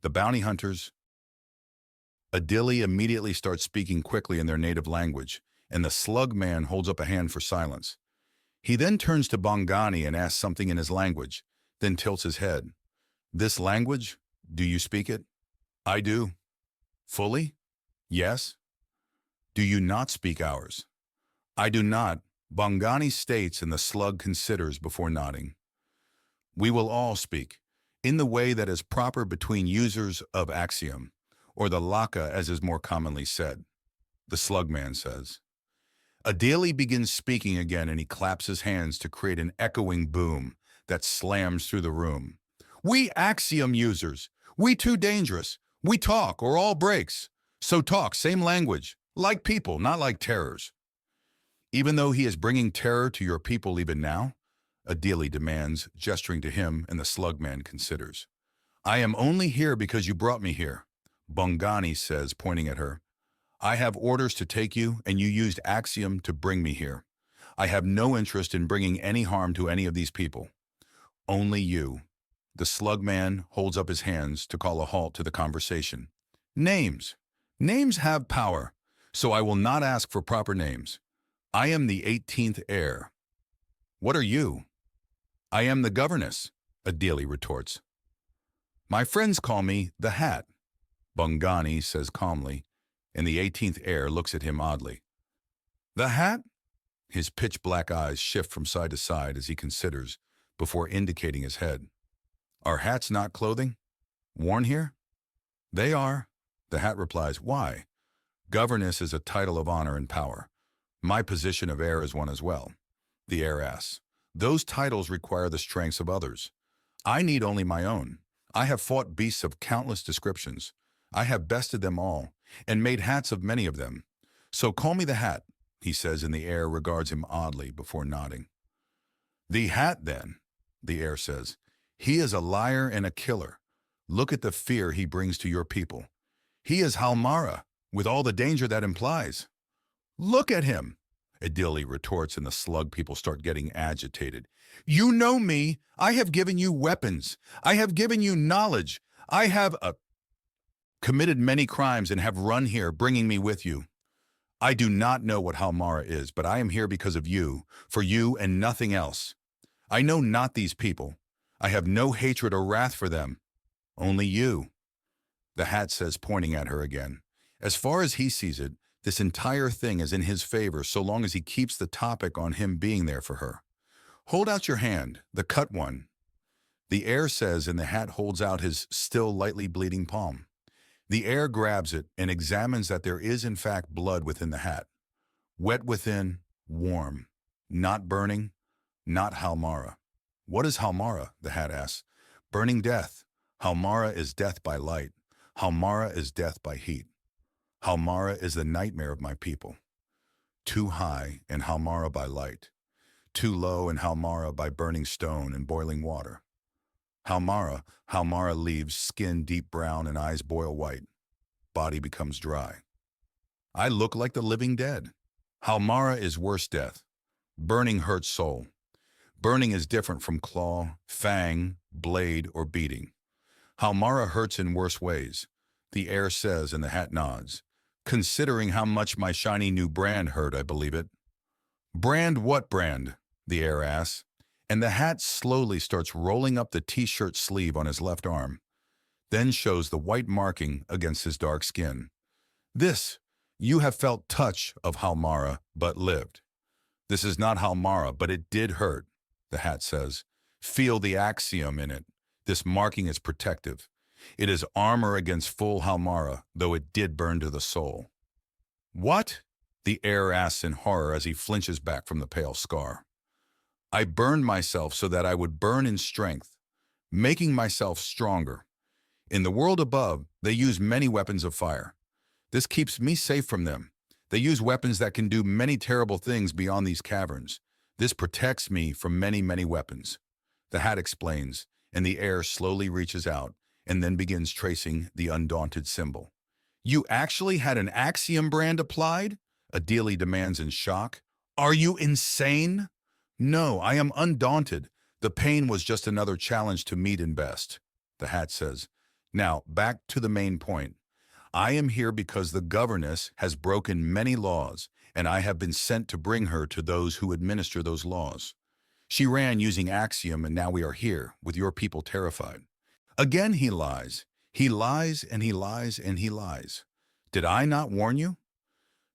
The bounty hunters. Adili immediately starts speaking quickly in their native language, and the slug man holds up a hand for silence. He then turns to Bongani and asks something in his language, then tilts his head. This language? Do you speak it? I do. Fully? Yes. Do you not speak ours? I do not, Bongani states, and the slug considers before nodding. We will all speak, in the way that is proper between users of axiom, or the laka as is more commonly said, the slug man says. Adili begins speaking again, and he claps his hands to create an echoing boom that slams through the room. We axiom users, we too dangerous, we talk or all breaks. So talk, same language, like people, not like terrors. Even though he is bringing terror to your people even now, Adili demands, gesturing to him, and the slug man considers. I am only here because you brought me here, Bongani says, pointing at her. I have orders to take you, and you used axiom to bring me here. I have no interest in bringing any harm to any of these people. Only you. The slug man holds up his hands to call a halt to the conversation. Names. Names have power, so I will not ask for proper names. I am the 18th heir. What are you? I am the governess, Adili retorts. My friends call me the Hat, Bongani says calmly, and the 18th heir looks at him oddly. The Hat? His pitch-black eyes shift from side to side as he considers, before indicating his head. Are hats not clothing? Worn here? They are. The Hat replies, why? Governess is a title of honor and power. My position of heir is one as well. The heir asks, those titles require the strengths of others. I need only my own. I have fought beasts of countless descriptions. I have bested them all, and made hats of many of them. So call me the Hat, he says, and the heir regards him oddly before nodding. The Hat, then, the heir says. He is a liar and a killer. Look at the fear he brings to your people. He is Halmara, with all the danger that implies. Look at him, Adili retorts, and the slug people start getting agitated. You know me. I have given you weapons. I have given you knowledge. I have committed many crimes and have run here, bringing me with you. I do not know what Halmara is, but I am here because of you, for you and nothing else. I know not these people. I have no hatred or wrath for them. Only you. The Hat says, pointing at her again. As far as he sees it, this entire thing is in his favor so long as he keeps the topic on him being there for her. Hold out your hand, the cut one. The heir says, and the Hat holds out his still lightly bleeding palm. The heir grabs it and examines that there is in fact blood within the hat. Wet within, warm. Not burning, not Halmara. What is Halmara? The Hat asks. Burning death. Halmara is death by light. Halmara is death by heat. Halmara is the nightmare of my people. Too high, and Halmara by light. Too low, and Halmara by burning stone and boiling water. Halmara leaves skin deep brown and eyes boil white. Body becomes dry. I look like the living dead. Halmara is worse death. Burning hurts soul. Burning is different from claw, fang, blade, or beating. Halmara hurts in worse ways, the heir says, and the Hat nods. Considering how much my shiny new brand hurt, I believe it. Brand what brand? The heir asks, and the Hat slowly starts rolling up the t-shirt sleeve on his left arm, then shows the white marking against his dark skin. This, you have felt touch of Halmara, but lived. This is not Halmara, but it did hurt, the Hat says. Feel the axiom in it. This marking is protective. It is armor against full Halmara, though it did burn to the soul. What? The heir asks in horror as he flinches back from the pale scar. I burned myself so that I would burn in strength, making myself stronger. In the world above, they use many weapons of fire. This keeps me safe from them. They use weapons that can do many terrible things beyond these caverns. This protects me from many, many weapons. The Hat explains, and the heir slowly reaches out and then begins tracing the undaunted symbol. You actually had an axiom brand applied? Adili demands in shock. Are you insane? No, I am undaunted. The pain was just another challenge to meet and best, the Hat says. Now, back to the main point. I am here because the governess has broken many laws, and I have been sent to bring her to those who administer those laws. She ran using Axiom, and now we are here, with your people terrified. Again he lies. He lies, and he lies, and he lies. Did I not warn you?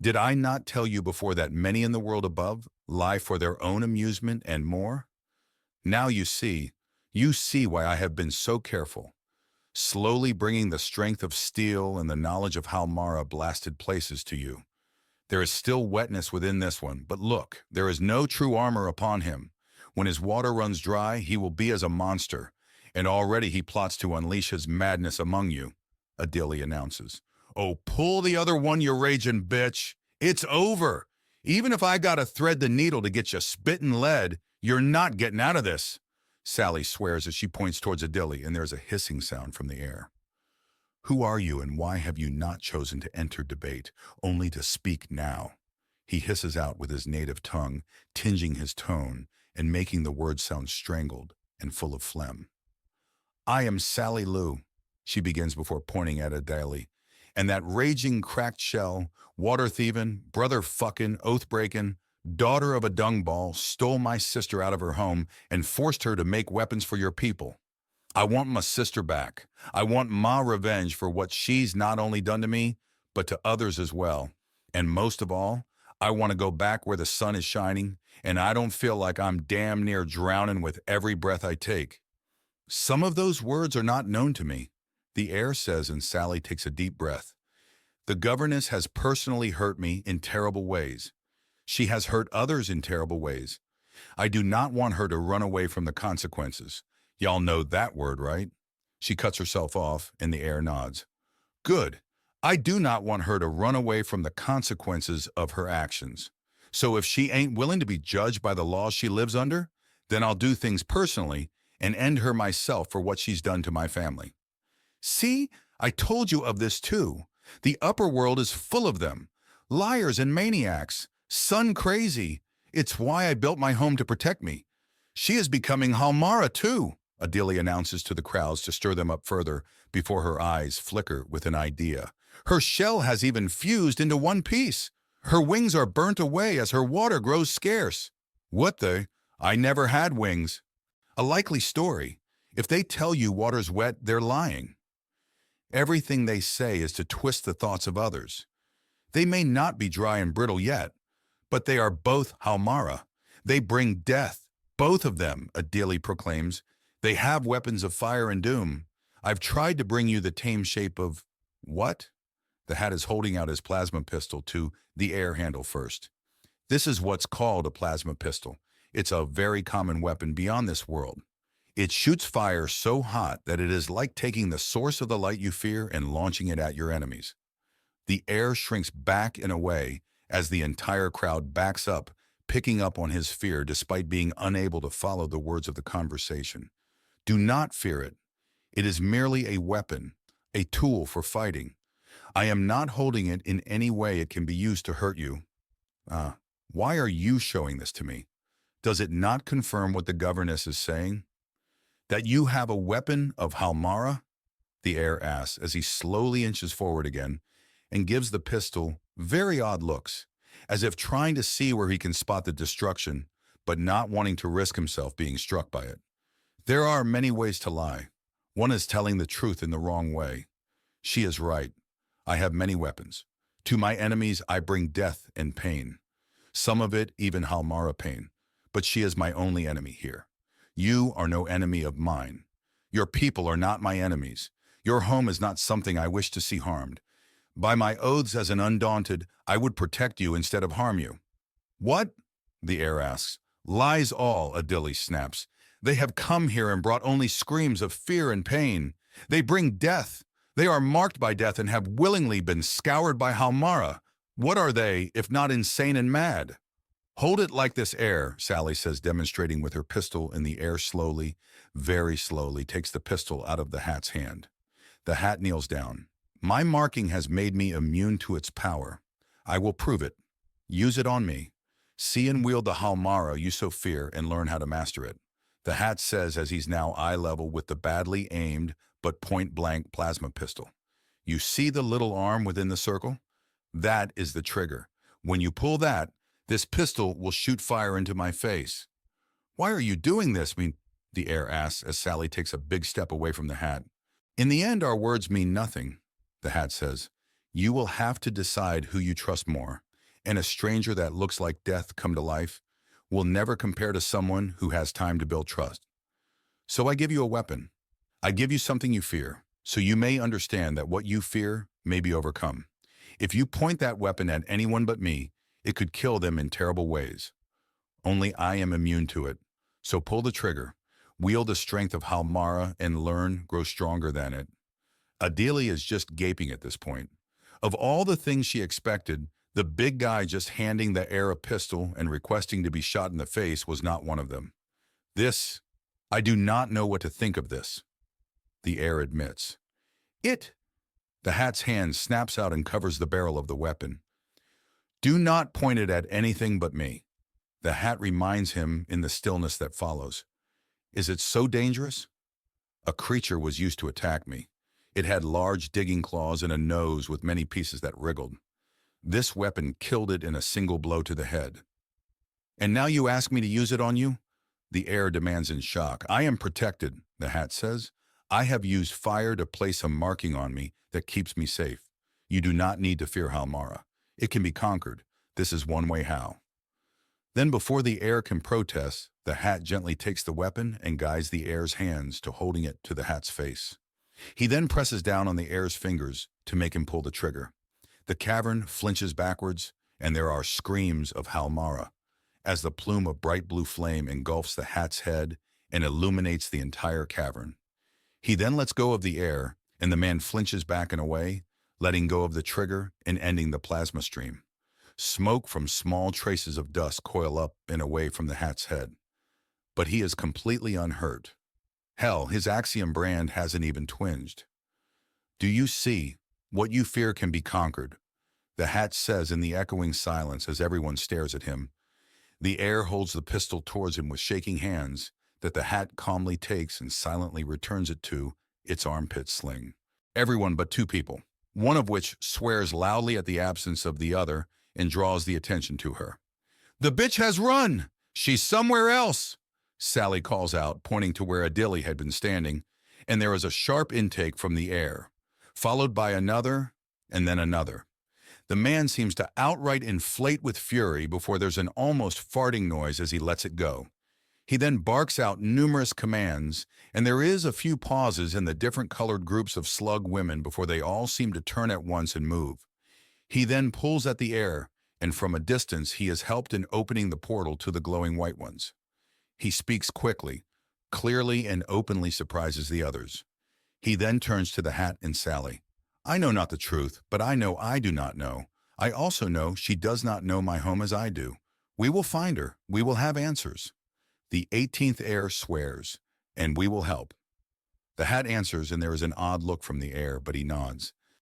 Did I not tell you before that many in the world above lie for their own amusement and more? Now you see why I have been so careful, slowly bringing the strength of steel and the knowledge of how Mara blasted places to you. There is still wetness within this one, but look, there is no true armor upon him. When his water runs dry, he will be as a monster, and already he plots to unleash his madness among you, Adili announces. Oh, pull the other one, you raging bitch. It's over. Even if I gotta thread the needle to get you spitting lead, you're not getting out of this, Sally swears as she points towards Adili, and there's a hissing sound from the air. Who are you, and why have you not chosen to enter debate, only to speak now? He hisses out with his native tongue, tinging his tone and making the words sound strangled and full of phlegm. I am Sally Lou, she begins before pointing at Adili, and that raging cracked shell, water-thieving, brother-fucking, oath-breaking, daughter of a dung ball stole my sister out of her home and forced her to make weapons for your people. I want my sister back. I want my revenge for what she's not only done to me, but to others as well. And most of all, I want to go back where the sun is shining, and I don't feel like I'm damn near drowning with every breath I take. Some of those words are not known to me, the air says, and Sally takes a deep breath. The governess has personally hurt me in terrible ways. She has hurt others in terrible ways. I do not want her to run away from the consequences. Y'all know that word, right? She cuts herself off, and the air nods. Good. I do not want her to run away from the consequences of her actions. So if she ain't willing to be judged by the laws she lives under, then I'll do things personally and end her myself for what she's done to my family. See, I told you of this too. The upper world is full of them. Liars and maniacs. Sun crazy. It's why I built my home to protect me. She is becoming Halmara too, Adili announces to the crowds to stir them up further before her eyes flicker with an idea. Her shell has even fused into one piece. Her wings are burnt away as her water grows scarce. What the? I never had wings. A likely story. If they tell you water's wet, they're lying. Everything they say is to twist the thoughts of others. They may not be dry and brittle yet, but they are both Halmara. They bring death, both of them, Adili proclaims. They have weapons of fire and doom. I've tried to bring you the tame shape of... What? The Hat is holding out his plasma pistol to the air handle first. This is what's called a plasma pistol. It's a very common weapon beyond this world. It shoots fire so hot that it is like taking the source of the light you fear and launching it at your enemies. The air shrinks back and away as the entire crowd backs up, picking up on his fear despite being unable to follow the words of the conversation. Do not fear it. It is merely a weapon, a tool for fighting. I am not holding it in any way it can be used to hurt you. Why are you showing this to me? Does it not confirm what the governess is saying? That you have a weapon of Halmara? The air asks as he slowly inches forward again and gives the pistol very odd looks, as if trying to see where he can spot the destruction, but not wanting to risk himself being struck by it. There are many ways to lie. One is telling the truth in the wrong way. She is right. I have many weapons. To my enemies I bring death and pain. Some of it even Halmara pain. But she is my only enemy here. You are no enemy of mine. Your people are not my enemies. Your home is not something I wish to see harmed. By my oaths as an undaunted, I would protect you instead of harm you. What? The air asks. Lies all, Adili snaps. They have come here and brought only screams of fear and pain. They bring death. They are marked by death and have willingly been scoured by Halmara. What are they, if not insane and mad? Hold it like this, air, Sally says, demonstrating with her pistol in the air slowly, very slowly, takes the pistol out of the Hat's hand. The Hat kneels down. My marking has made me immune to its power. I will prove it. Use it on me. See and wield the Halmara you so fear and learn how to master it. The Hat says as he's now eye level with the badly aimed, but point-blank plasma pistol. You see the little arm within the circle? That is the trigger. When you pull that, this pistol will shoot fire into my face. Why are you doing this? The heir asks as Sally takes a big step away from the hat. In the end, our words mean nothing, the hat says. You will have to decide who you trust more, and a stranger that looks like death come to life will never compare to someone who has time to build trust. So I give you a weapon. I give you something you fear, so you may understand that what you fear may be overcome. If you point that weapon at anyone but me, it could kill them in terrible ways. Only I am immune to it. So pull the trigger, wield the strength of Halmara, and learn, grow stronger than it. Adelia is just gaping at this point. Of all the things she expected, the big guy just handing the heir a pistol and requesting to be shot in the face was not one of them. I do not know what to think of this, the heir admits. The hat's hand snaps out and covers the barrel of the weapon. Do not point it at anything but me. The hat reminds him in the stillness that follows. Is it so dangerous? A creature was used to attack me. It had large digging claws and a nose with many pieces that wriggled. This weapon killed it in a single blow to the head. And now you ask me to use it on you? The heir demands in shock. I am protected, the hat says. I have used fire to place a marking on me that keeps me safe. You do not need to fear Halmara. It can be conquered. This is one way how. Then before the heir can protest, the hat gently takes the weapon and guides the heir's hands to holding it to the hat's face. He then presses down on the heir's fingers to make him pull the trigger. The cavern flinches backwards, and there are screams of Halmara as the plume of bright blue flame engulfs the hat's head and illuminates the entire cavern. He then lets go of the heir, and the man flinches back and away, letting go of the trigger and ending the plasma stream. Smoke from small traces of dust coil up and away from the hat's head. But he is completely unhurt. Hell, his Axiom brand hasn't even twinged. Do you see? What you fear can be conquered, the hat says in the echoing silence as everyone stares at him. The heir holds the pistol towards him with shaking hands that the hat calmly takes and silently returns it to its armpit sling. Everyone but two people, one of which swears loudly at the absence of the other and draws the attention to her. The bitch has run! She's somewhere else! Sally calls out, pointing to where Adelia had been standing, and there is a sharp intake from the heir, followed by another and then another. The man seems to outright inflate with fury before there's an almost farting noise as he lets it go. He then barks out numerous commands, and there is a few pauses in the different colored groups of slug women before they all seem to turn at once and move. He then pulls at the air, and from a distance he is helped in opening the portal to the glowing white ones. He speaks quickly, clearly and openly surprises the others. He then turns to the hat and Sally. I know not the truth, but I know I do not know. I also know she does not know my home as I do. We will find her. We will have answers. The 18th heir swears, and we will help. The hat answers, and there is an odd look from the heir, but he nods.